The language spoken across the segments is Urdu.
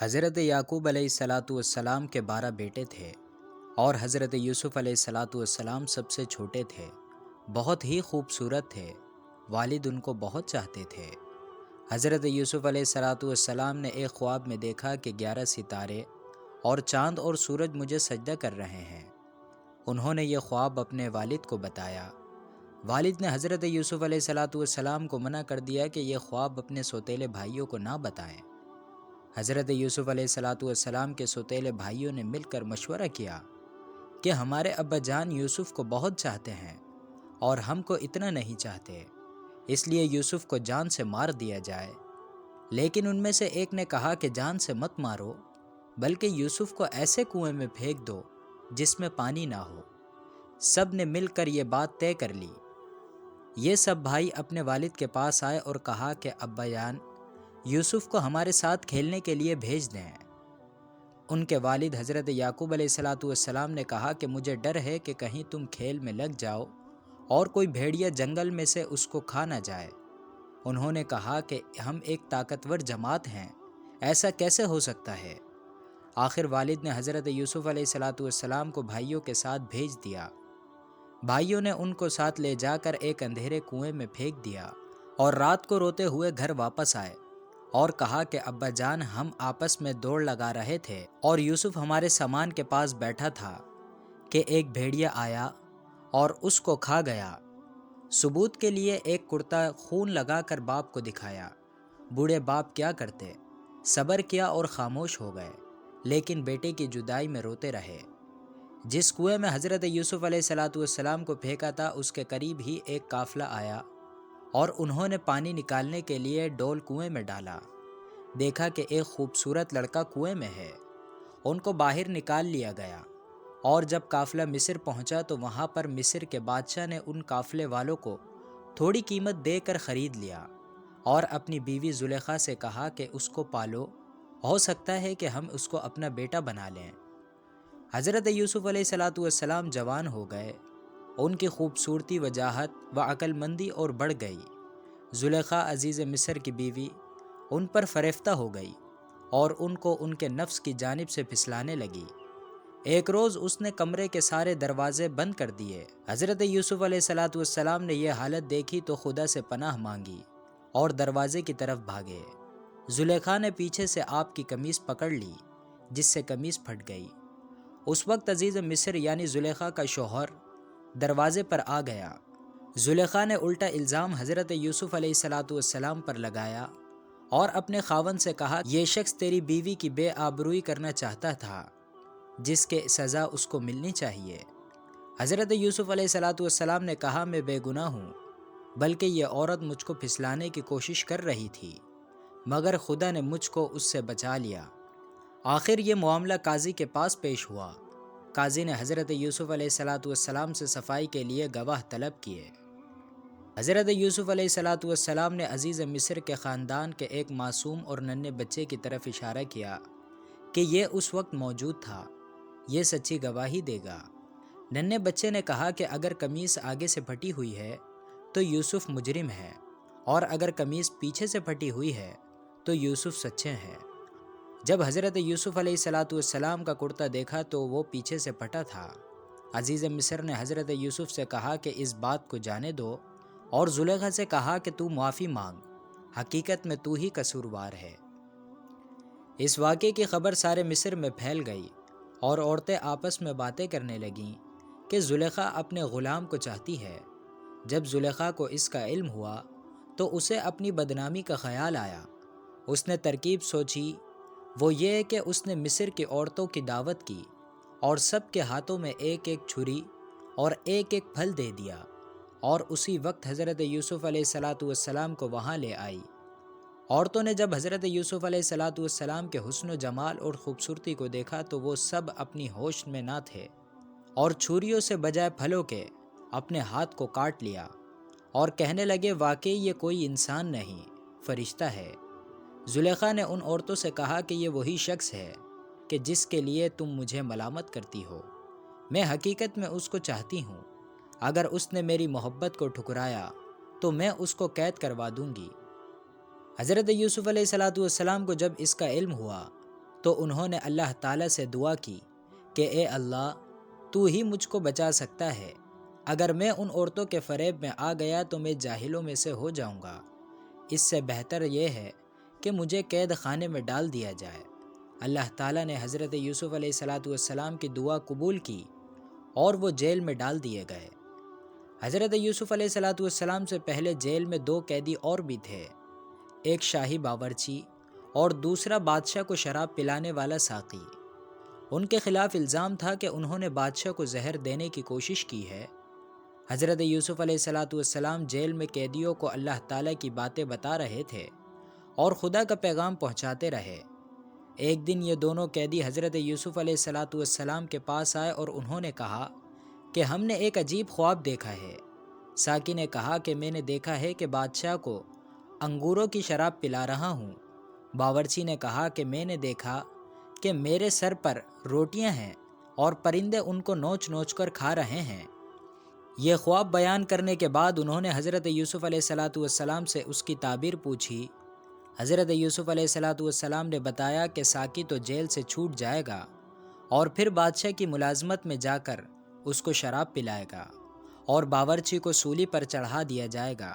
حضرت یعقوب علیہ الصلاۃ والسلام کے 12 بیٹے تھے اور حضرت یوسف علیہ الصلاۃ والسلام سب سے چھوٹے تھے۔ بہت ہی خوبصورت تھے، والد ان کو بہت چاہتے تھے۔ حضرت یوسف علیہ الصلاۃ والسلام نے ایک خواب میں دیکھا کہ 11 ستارے اور چاند اور سورج مجھے سجدہ کر رہے ہیں۔ انہوں نے یہ خواب اپنے والد کو بتایا۔ والد نے حضرت یوسف علیہ الصلاۃ والسلام کو منع کر دیا کہ یہ خواب اپنے سوتیلے بھائیوں کو نہ بتائیں۔ حضرت یوسف علیہ الصلاۃ والسلام کے سوتیلے بھائیوں نے مل کر مشورہ کیا کہ ہمارے ابا جان یوسف کو بہت چاہتے ہیں اور ہم کو اتنا نہیں چاہتے، اس لیے یوسف کو جان سے مار دیا جائے۔ لیکن ان میں سے ایک نے کہا کہ جان سے مت مارو، بلکہ یوسف کو ایسے کنویں میں پھینک دو جس میں پانی نہ ہو۔ سب نے مل کر یہ بات طے کر لی۔ یہ سب بھائی اپنے والد کے پاس آئے اور کہا کہ ابا جان، یوسف کو ہمارے ساتھ کھیلنے کے لیے بھیج دیں۔ ان کے والد حضرت یعقوب علیہ الصلاۃ والسلام نے کہا کہ مجھے ڈر ہے کہ کہیں تم کھیل میں لگ جاؤ اور کوئی بھیڑیا جنگل میں سے اس کو کھا نہ جائے۔ انہوں نے کہا کہ ہم ایک طاقتور جماعت ہیں، ایسا کیسے ہو سکتا ہے؟ آخر والد نے حضرت یوسف علیہ الصلاۃ والسلام کو بھائیوں کے ساتھ بھیج دیا۔ بھائیوں نے ان کو ساتھ لے جا کر ایک اندھیرے کنویں میں پھینک دیا اور رات کو روتے ہوئے گھر واپس آئے اور کہا کہ ابا جان، ہم آپس میں دوڑ لگا رہے تھے اور یوسف ہمارے سامان کے پاس بیٹھا تھا کہ ایک بھیڑیا آیا اور اس کو کھا گیا۔ ثبوت کے لیے ایک کرتا خون لگا کر باپ کو دکھایا۔ بوڑھے باپ کیا کرتے؟ صبر کیا اور خاموش ہو گئے، لیکن بیٹے کی جدائی میں روتے رہے۔ جس کنویں میں حضرت یوسف علیہ الصلاۃ والسلام کو پھینکا تھا، اس کے قریب ہی ایک قافلہ آیا اور انہوں نے پانی نکالنے کے لیے ڈول کنویں میں ڈالا۔ دیکھا کہ ایک خوبصورت لڑکا کنویں میں ہے۔ ان کو باہر نکال لیا گیا اور جب قافلہ مصر پہنچا تو وہاں پر مصر کے بادشاہ نے ان قافلے والوں کو تھوڑی قیمت دے کر خرید لیا اور اپنی بیوی زلیخا سے کہا کہ اس کو پالو، ہو سکتا ہے کہ ہم اس کو اپنا بیٹا بنا لیں۔ حضرت یوسف علیہ الصلاۃ والسلام جوان ہو گئے، ان کی خوبصورتی، وجاہت و عقل مندی اور بڑھ گئی۔ زلیخا عزیز مصر کی بیوی ان پر فریفتہ ہو گئی اور ان کو ان کے نفس کی جانب سے پھسلانے لگی۔ ایک روز اس نے کمرے کے سارے دروازے بند کر دیے۔ حضرت یوسف علیہ الصلاۃ والسلام نے یہ حالت دیکھی تو خدا سے پناہ مانگی اور دروازے کی طرف بھاگے۔ زلیخا نے پیچھے سے آپ کی قمیص پکڑ لی، جس سے قمیص پھٹ گئی۔ اس وقت عزیز مصر یعنی زلیخا کا شوہر دروازے پر آ گیا۔ زلیخا نے الٹا الزام حضرت یوسف علیہ الصلاۃ والسلام پر لگایا اور اپنے خاوند سے کہا، یہ شخص تیری بیوی کی بے آبروئی کرنا چاہتا تھا، جس کے سزا اس کو ملنی چاہیے۔ حضرت یوسف علیہ الصلاۃ والسلام نے کہا، میں بے گناہ ہوں، بلکہ یہ عورت مجھ کو پھسلانے کی کوشش کر رہی تھی، مگر خدا نے مجھ کو اس سے بچا لیا۔ آخر یہ معاملہ قاضی کے پاس پیش ہوا۔ قاضی نے حضرت یوسف علیہ الصلاۃ والسلام سے صفائی کے لیے گواہ طلب کیے۔ حضرت یوسف علیہ الصلاۃ والسلام نے عزیز مصر کے خاندان کے ایک معصوم اور ننھے بچے کی طرف اشارہ کیا کہ یہ اس وقت موجود تھا، یہ سچی گواہی دے گا۔ ننھے بچے نے کہا کہ اگر قمیص آگے سے پھٹی ہوئی ہے تو یوسف مجرم ہے، اور اگر قمیص پیچھے سے پھٹی ہوئی ہے تو یوسف سچے ہیں۔ جب حضرت یوسف علیہ الصلاۃ والسلام کا کرتا دیکھا تو وہ پیچھے سے پھٹا تھا۔ عزیز مصر نے حضرت یوسف سے کہا کہ اس بات کو جانے دو، اور زلیخا سے کہا کہ تو معافی مانگ، حقیقت میں تو ہی قصوروار ہے۔ اس واقعے کی خبر سارے مصر میں پھیل گئی اور عورتیں آپس میں باتیں کرنے لگیں کہ زلیخا اپنے غلام کو چاہتی ہے۔ جب زلیخا کو اس کا علم ہوا تو اسے اپنی بدنامی کا خیال آیا۔ اس نے ترکیب سوچی، وہ یہ کہ اس نے مصر کی عورتوں کی دعوت کی اور سب کے ہاتھوں میں ایک ایک چھری اور ایک ایک پھل دے دیا، اور اسی وقت حضرت یوسف علیہ الصلاۃ والسلام کو وہاں لے آئی۔ عورتوں نے جب حضرت یوسف علیہ الصلاۃ والسلام کے حسن و جمال اور خوبصورتی کو دیکھا تو وہ سب اپنی ہوش میں نہ تھے، اور چھریوں سے بجائے پھلوں کے اپنے ہاتھ کو کاٹ لیا اور کہنے لگے، واقعی یہ کوئی انسان نہیں، فرشتہ ہے۔ زلیخا نے ان عورتوں سے کہا کہ یہ وہی شخص ہے کہ جس کے لیے تم مجھے ملامت کرتی ہو، میں حقیقت میں اس کو چاہتی ہوں۔ اگر اس نے میری محبت کو ٹھکرایا تو میں اس کو قید کروا دوں گی۔ حضرت یوسف علیہ الصلاۃ والسلام کو جب اس کا علم ہوا تو انہوں نے اللہ تعالیٰ سے دعا کی کہ اے اللہ، تو ہی مجھ کو بچا سکتا ہے، اگر میں ان عورتوں کے فریب میں آ گیا تو میں جاہلوں میں سے ہو جاؤں گا، اس سے بہتر یہ ہے کہ مجھے قید خانے میں ڈال دیا جائے۔ اللہ تعالیٰ نے حضرت یوسف علیہ السلام کی دعا قبول کی اور وہ جیل میں ڈال دیے گئے۔ حضرت یوسف علیہ السلام سے پہلے جیل میں 2 قیدی اور بھی تھے، ایک شاہی باورچی اور دوسرا بادشاہ کو شراب پلانے والا ساقی۔ ان کے خلاف الزام تھا کہ انہوں نے بادشاہ کو زہر دینے کی کوشش کی ہے۔ حضرت یوسف علیہ السلام جیل میں قیدیوں کو اللہ تعالیٰ کی باتیں بتا رہے تھے اور خدا کا پیغام پہنچاتے رہے۔ ایک دن یہ دونوں قیدی حضرت یوسف علیہ السلام کے پاس آئے اور انہوں نے کہا کہ ہم نے ایک عجیب خواب دیکھا ہے۔ ساقی نے کہا کہ میں نے دیکھا ہے کہ بادشاہ کو انگوروں کی شراب پلا رہا ہوں۔ باورچی نے کہا کہ میں نے دیکھا کہ میرے سر پر روٹیاں ہیں اور پرندے ان کو نوچ نوچ کر کھا رہے ہیں۔ یہ خواب بیان کرنے کے بعد انہوں نے حضرت یوسف علیہ السلام سے اس کی تعبیر پوچھی۔ حضرت یوسف علیہ السلام نے بتایا کہ ساقی تو جیل سے چھوٹ جائے گا اور پھر بادشاہ کی ملازمت میں جا کر اس کو شراب پلائے گا اور باورچی کو سولی پر چڑھا دیا جائے گا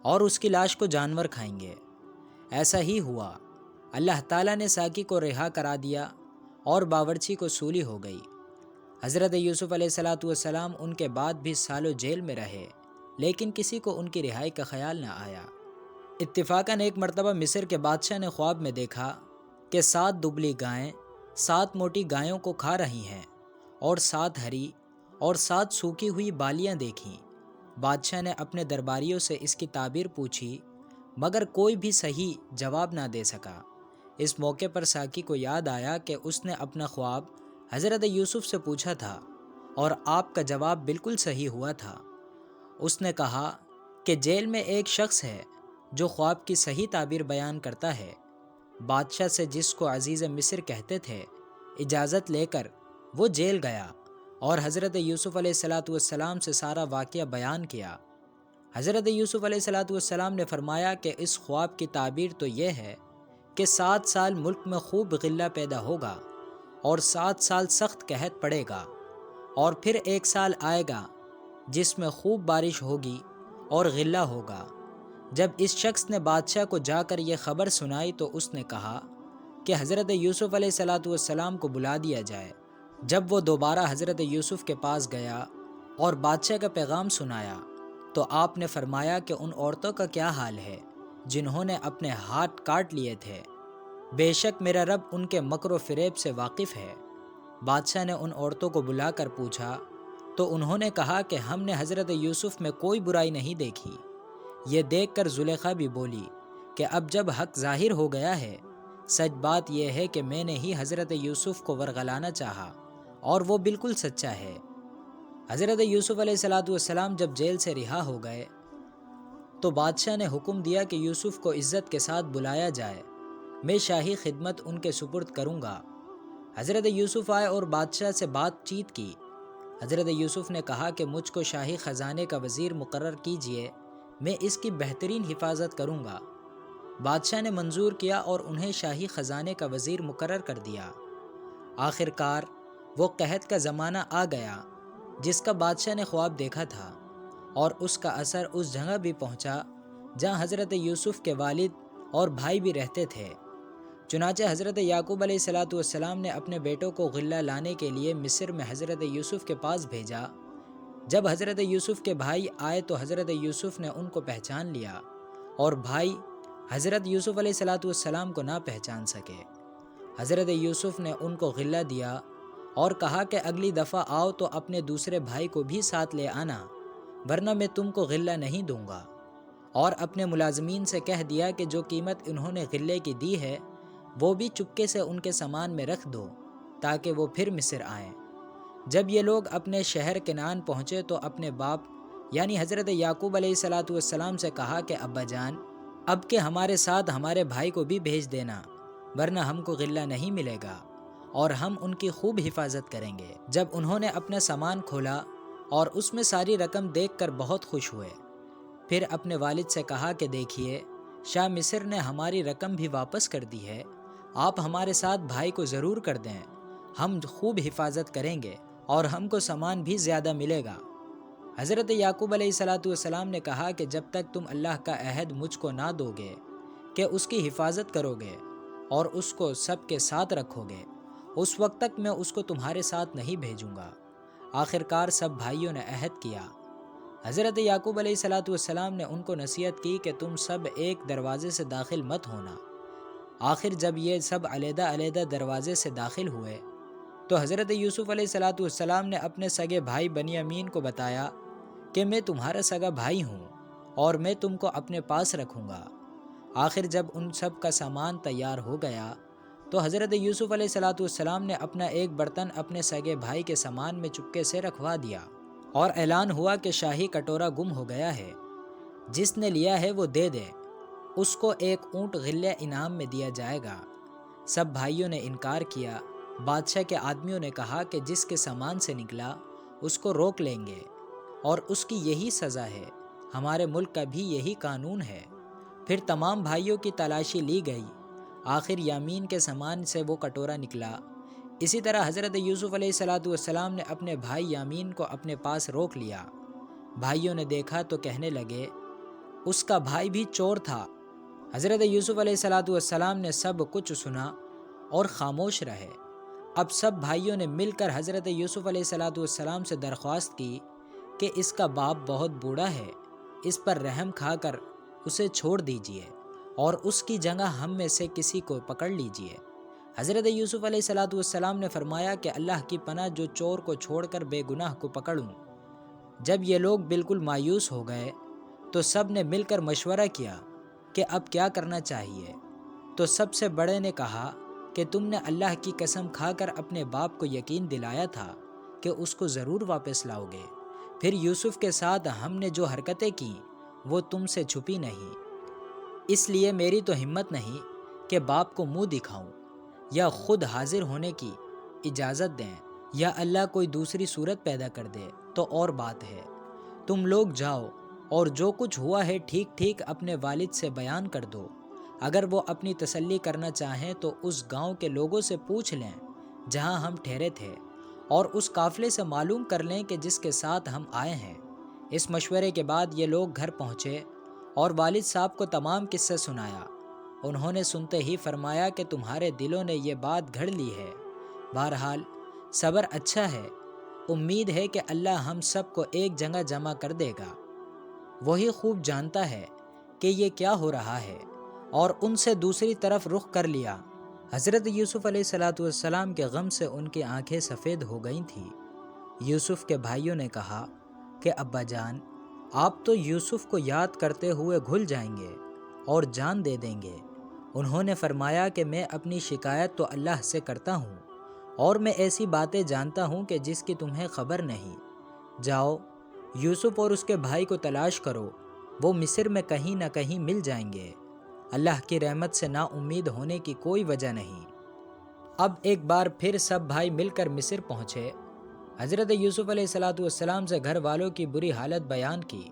اور اس کی لاش کو جانور کھائیں گے۔ ایسا ہی ہوا، اللہ تعالیٰ نے ساقی کو رہا کرا دیا اور باورچی کو سولی ہو گئی۔ حضرت یوسف علیہ السلام ان کے بعد بھی سالوں جیل میں رہے، لیکن کسی کو ان کی رہائی کا خیال نہ آیا۔ اتفاقاً ایک مرتبہ مصر کے بادشاہ نے خواب میں دیکھا کہ 7 دبلی گائیں 7 موٹی گایوں کو کھا رہی ہیں اور 7 ہری اور 7 سوکھی ہوئی بالیاں دیکھیں۔ بادشاہ نے اپنے درباریوں سے اس کی تعبیر پوچھی، مگر کوئی بھی صحیح جواب نہ دے سکا۔ اس موقع پر ساقی کو یاد آیا کہ اس نے اپنا خواب حضرت یوسف سے پوچھا تھا اور آپ کا جواب بالکل صحیح ہوا تھا۔ اس نے کہا کہ جیل میں ایک شخص ہے جو خواب کی صحیح تعبیر بیان کرتا ہے۔ بادشاہ سے، جس کو عزیز مصر کہتے تھے، اجازت لے کر وہ جیل گیا اور حضرت یوسف علیہ السلام سے سارا واقعہ بیان کیا۔ حضرت یوسف علیہ السلام نے فرمایا کہ اس خواب کی تعبیر تو یہ ہے کہ 7 سال ملک میں خوب غلہ پیدا ہوگا اور 7 سال سخت قحط پڑے گا، اور پھر 1 سال آئے گا جس میں خوب بارش ہوگی اور غلہ ہوگا۔ جب اس شخص نے بادشاہ کو جا کر یہ خبر سنائی تو اس نے کہا کہ حضرت یوسف علیہ السلام کو بلا دیا جائے۔ جب وہ دوبارہ حضرت یوسف کے پاس گیا اور بادشاہ کا پیغام سنایا تو آپ نے فرمایا کہ ان عورتوں کا کیا حال ہے جنہوں نے اپنے ہاتھ کاٹ لیے تھے؟ بے شک میرا رب ان کے مکر و فریب سے واقف ہے۔ بادشاہ نے ان عورتوں کو بلا کر پوچھا تو انہوں نے کہا کہ ہم نے حضرت یوسف میں کوئی برائی نہیں دیکھی۔ یہ دیکھ کر زلیخا بھی بولی کہ اب جب حق ظاہر ہو گیا ہے، سچ بات یہ ہے کہ میں نے ہی حضرت یوسف کو ورغلانا چاہا اور وہ بالکل سچا ہے۔ حضرت یوسف علیہ السلام جب جیل سے رہا ہو گئے تو بادشاہ نے حکم دیا کہ یوسف کو عزت کے ساتھ بلایا جائے، میں شاہی خدمت ان کے سپرد کروں گا۔ حضرت یوسف آئے اور بادشاہ سے بات چیت کی۔ حضرت یوسف نے کہا کہ مجھ کو شاہی خزانے کا وزیر مقرر کیجیے، میں اس کی بہترین حفاظت کروں گا۔ بادشاہ نے منظور کیا اور انہیں شاہی خزانے کا وزیر مقرر کر دیا۔ آخر کار وہ قحط کا زمانہ آ گیا جس کا بادشاہ نے خواب دیکھا تھا، اور اس کا اثر اس جگہ بھی پہنچا جہاں حضرت یوسف کے والد اور بھائی بھی رہتے تھے۔ چنانچہ حضرت یعقوب علیہ السلام نے اپنے بیٹوں کو غلہ لانے کے لیے مصر میں حضرت یوسف کے پاس بھیجا۔ جب حضرت یوسف کے بھائی آئے تو حضرت یوسف نے ان کو پہچان لیا اور بھائی حضرت یوسف علیہ السلام کو نہ پہچان سکے۔ حضرت یوسف نے ان کو غلہ دیا اور کہا کہ اگلی دفعہ آؤ تو اپنے دوسرے بھائی کو بھی ساتھ لے آنا، ورنہ میں تم کو غلہ نہیں دوں گا، اور اپنے ملازمین سے کہہ دیا کہ جو قیمت انہوں نے غلے کی دی ہے وہ بھی چپکے سے ان کے سامان میں رکھ دو تاکہ وہ پھر مصر آئیں۔ جب یہ لوگ اپنے شہر کنعان پہنچے تو اپنے باپ یعنی حضرت یعقوب علیہ السلام سے کہا کہ ابا جان، اب کہ ہمارے ساتھ ہمارے بھائی کو بھی بھیج دینا، ورنہ ہم کو غلہ نہیں ملے گا اور ہم ان کی خوب حفاظت کریں گے۔ جب انہوں نے اپنا سامان کھولا اور اس میں ساری رقم دیکھ کر بہت خوش ہوئے، پھر اپنے والد سے کہا کہ دیکھیے، شاہ مصر نے ہماری رقم بھی واپس کر دی ہے، آپ ہمارے ساتھ بھائی کو ضرور کر دیں، ہم خوب حفاظت کریں گے اور ہم کو سامان بھی زیادہ ملے گا۔ حضرت یعقوب علیہ السلام نے کہا کہ جب تک تم اللہ کا عہد مجھ کو نہ دو گے کہ اس کی حفاظت کرو گے اور اس کو سب کے ساتھ رکھو گے، اس وقت تک میں اس کو تمہارے ساتھ نہیں بھیجوں گا۔ آخرکار سب بھائیوں نے عہد کیا۔ حضرت یعقوب علیہ السلام نے ان کو نصیحت کی کہ تم سب ایک دروازے سے داخل مت ہونا۔ آخر جب یہ سب علیحدہ علیحدہ دروازے سے داخل ہوئے تو حضرت یوسف علیہ السلام نے اپنے سگے بھائی بنیامین کو بتایا کہ میں تمہارا سگا بھائی ہوں اور میں تم کو اپنے پاس رکھوں گا۔ آخر جب ان سب کا سامان تیار ہو گیا تو حضرت یوسف علیہ السلام نے اپنا ایک برتن اپنے سگے بھائی کے سامان میں چپکے سے رکھوا دیا اور اعلان ہوا کہ شاہی کٹورا گم ہو گیا ہے، جس نے لیا ہے وہ دے دے، اس کو ایک اونٹ غلہ انعام میں دیا جائے گا۔ سب بھائیوں نے انکار کیا۔ بادشاہ کے آدمیوں نے کہا کہ جس کے سامان سے نکلا اس کو روک لیں گے اور اس کی یہی سزا ہے، ہمارے ملک کا بھی یہی قانون ہے۔ پھر تمام بھائیوں کی تلاشی لی گئی، آخر یامین کے سامان سے وہ کٹورا نکلا۔ اسی طرح حضرت یوسف علیہ السلام نے اپنے بھائی یامین کو اپنے پاس روک لیا۔ بھائیوں نے دیکھا تو کہنے لگے اس کا بھائی بھی چور تھا۔ حضرت یوسف علیہ السلام نے سب کچھ سنا اور خاموش رہے۔ اب سب بھائیوں نے مل کر حضرت یوسف علیہ السلام سے درخواست کی کہ اس کا باپ بہت بوڑھا ہے، اس پر رحم کھا کر اسے چھوڑ دیجئے اور اس کی جگہ ہم میں سے کسی کو پکڑ لیجئے۔ حضرت یوسف علیہ السلام نے فرمایا کہ اللہ کی پناہ جو چور کو چھوڑ کر بے گناہ کو پکڑوں۔ جب یہ لوگ بالکل مایوس ہو گئے تو سب نے مل کر مشورہ کیا کہ اب کیا کرنا چاہیے۔ تو سب سے بڑے نے کہا کہ تم نے اللہ کی قسم کھا کر اپنے باپ کو یقین دلایا تھا کہ اس کو ضرور واپس لاؤ گے، پھر یوسف کے ساتھ ہم نے جو حرکتیں کیں وہ تم سے چھپی نہیں، اس لیے میری تو ہمت نہیں کہ باپ کو منہ دکھاؤں یا خود حاضر ہونے کی اجازت دیں، یا اللہ کوئی دوسری صورت پیدا کر دے تو اور بات ہے۔ تم لوگ جاؤ اور جو کچھ ہوا ہے ٹھیک ٹھیک اپنے والد سے بیان کر دو۔ اگر وہ اپنی تسلی کرنا چاہیں تو اس گاؤں کے لوگوں سے پوچھ لیں جہاں ہم ٹھہرے تھے، اور اس قافلے سے معلوم کر لیں کہ جس کے ساتھ ہم آئے ہیں۔ اس مشورے کے بعد یہ لوگ گھر پہنچے اور والد صاحب کو تمام قصہ سنایا۔ انہوں نے سنتے ہی فرمایا کہ تمہارے دلوں نے یہ بات گھڑ لی ہے، بہرحال صبر اچھا ہے، امید ہے کہ اللہ ہم سب کو ایک جگہ جمع کر دے گا، وہی خوب جانتا ہے کہ یہ کیا ہو رہا ہے، اور ان سے دوسری طرف رخ کر لیا۔ حضرت یوسف علیہ السلام کے غم سے ان کی آنکھیں سفید ہو گئی تھیں۔ یوسف کے بھائیوں نے کہا کہ ابا جان، آپ تو یوسف کو یاد کرتے ہوئے گھل جائیں گے اور جان دے دیں گے۔ انہوں نے فرمایا کہ میں اپنی شکایت تو اللہ سے کرتا ہوں، اور میں ایسی باتیں جانتا ہوں کہ جس کی تمہیں خبر نہیں۔ جاؤ یوسف اور اس کے بھائی کو تلاش کرو، وہ مصر میں کہیں نہ کہیں مل جائیں گے۔ اللہ کی رحمت سے نا امید ہونے کی کوئی وجہ نہیں۔ اب ایک بار پھر سب بھائی مل کر مصر پہنچے۔ حضرت یوسف علیہ السلام سے گھر والوں کی بری حالت بیان کی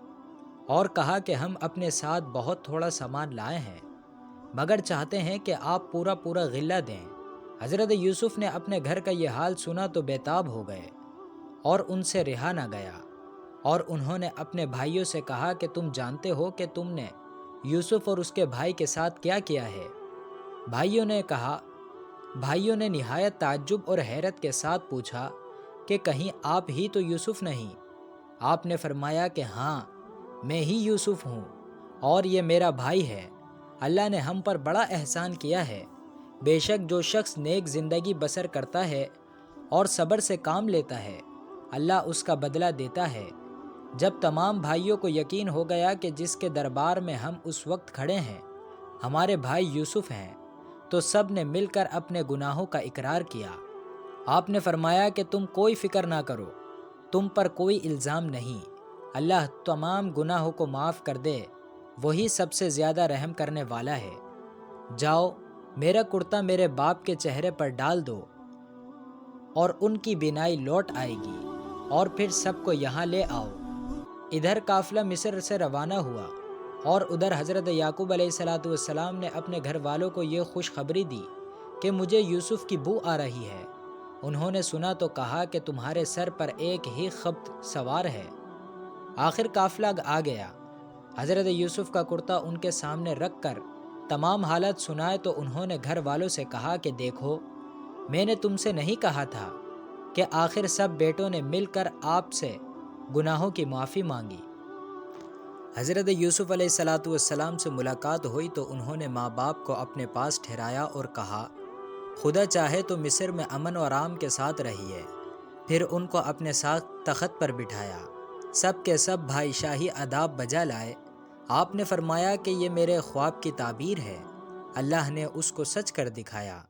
اور کہا کہ ہم اپنے ساتھ بہت تھوڑا سامان لائے ہیں، مگر چاہتے ہیں کہ آپ پورا غلہ دیں۔ حضرت یوسف نے اپنے گھر کا یہ حال سنا تو بیتاب ہو گئے اور ان سے رہا نہ گیا، اور انہوں نے اپنے بھائیوں سے کہا کہ تم جانتے ہو کہ تم نے یوسف اور اس کے بھائی کے ساتھ کیا کیا ہے؟ بھائیوں نے نہایت تعجب اور حیرت کے ساتھ پوچھا کہ کہیں آپ ہی تو یوسف نہیں؟ آپ نے فرمایا کہ ہاں، میں ہی یوسف ہوں اور یہ میرا بھائی ہے۔ اللہ نے ہم پر بڑا احسان کیا ہے۔ بے شک جو شخص نیک زندگی بسر کرتا ہے اور صبر سے کام لیتا ہے، اللہ اس کا بدلہ دیتا ہے۔ جب تمام بھائیوں کو یقین ہو گیا کہ جس کے دربار میں ہم اس وقت کھڑے ہیں ہمارے بھائی یوسف ہیں، تو سب نے مل کر اپنے گناہوں کا اقرار کیا۔ آپ نے فرمایا کہ تم کوئی فکر نہ کرو، تم پر کوئی الزام نہیں، اللہ تمام گناہوں کو معاف کر دے، وہی سب سے زیادہ رحم کرنے والا ہے۔ جاؤ میرا کرتا میرے باپ کے چہرے پر ڈال دو اور ان کی بینائی لوٹ آئے گی، اور پھر سب کو یہاں لے آؤ۔ ادھر قافلہ مصر سے روانہ ہوا اور ادھر حضرت یعقوب علیہ السلام نے اپنے گھر والوں کو یہ خوشخبری دی کہ مجھے یوسف کی بو آ رہی ہے۔ انہوں نے سنا تو کہا کہ تمہارے سر پر ایک ہی خبط سوار ہے۔ آخر قافلہ آ گیا۔ حضرت یوسف کا کرتا ان کے سامنے رکھ کر تمام حالت سنائے تو انہوں نے گھر والوں سے کہا کہ دیکھو، میں نے تم سے نہیں کہا تھا کہ آخر سب بیٹوں نے مل کر آپ سے گناہوں کی معافی مانگی۔ حضرت یوسف علیہ السلام سے ملاقات ہوئی تو انہوں نے ماں باپ کو اپنے پاس ٹھہرایا اور کہا، خدا چاہے تو مصر میں امن و آرام کے ساتھ رہیے۔ پھر ان کو اپنے ساتھ تخت پر بٹھایا۔ سب کے سب بھائی شاہی آداب بجا لائے۔ آپ نے فرمایا کہ یہ میرے خواب کی تعبیر ہے۔ اللہ نے اس کو سچ کر دکھایا۔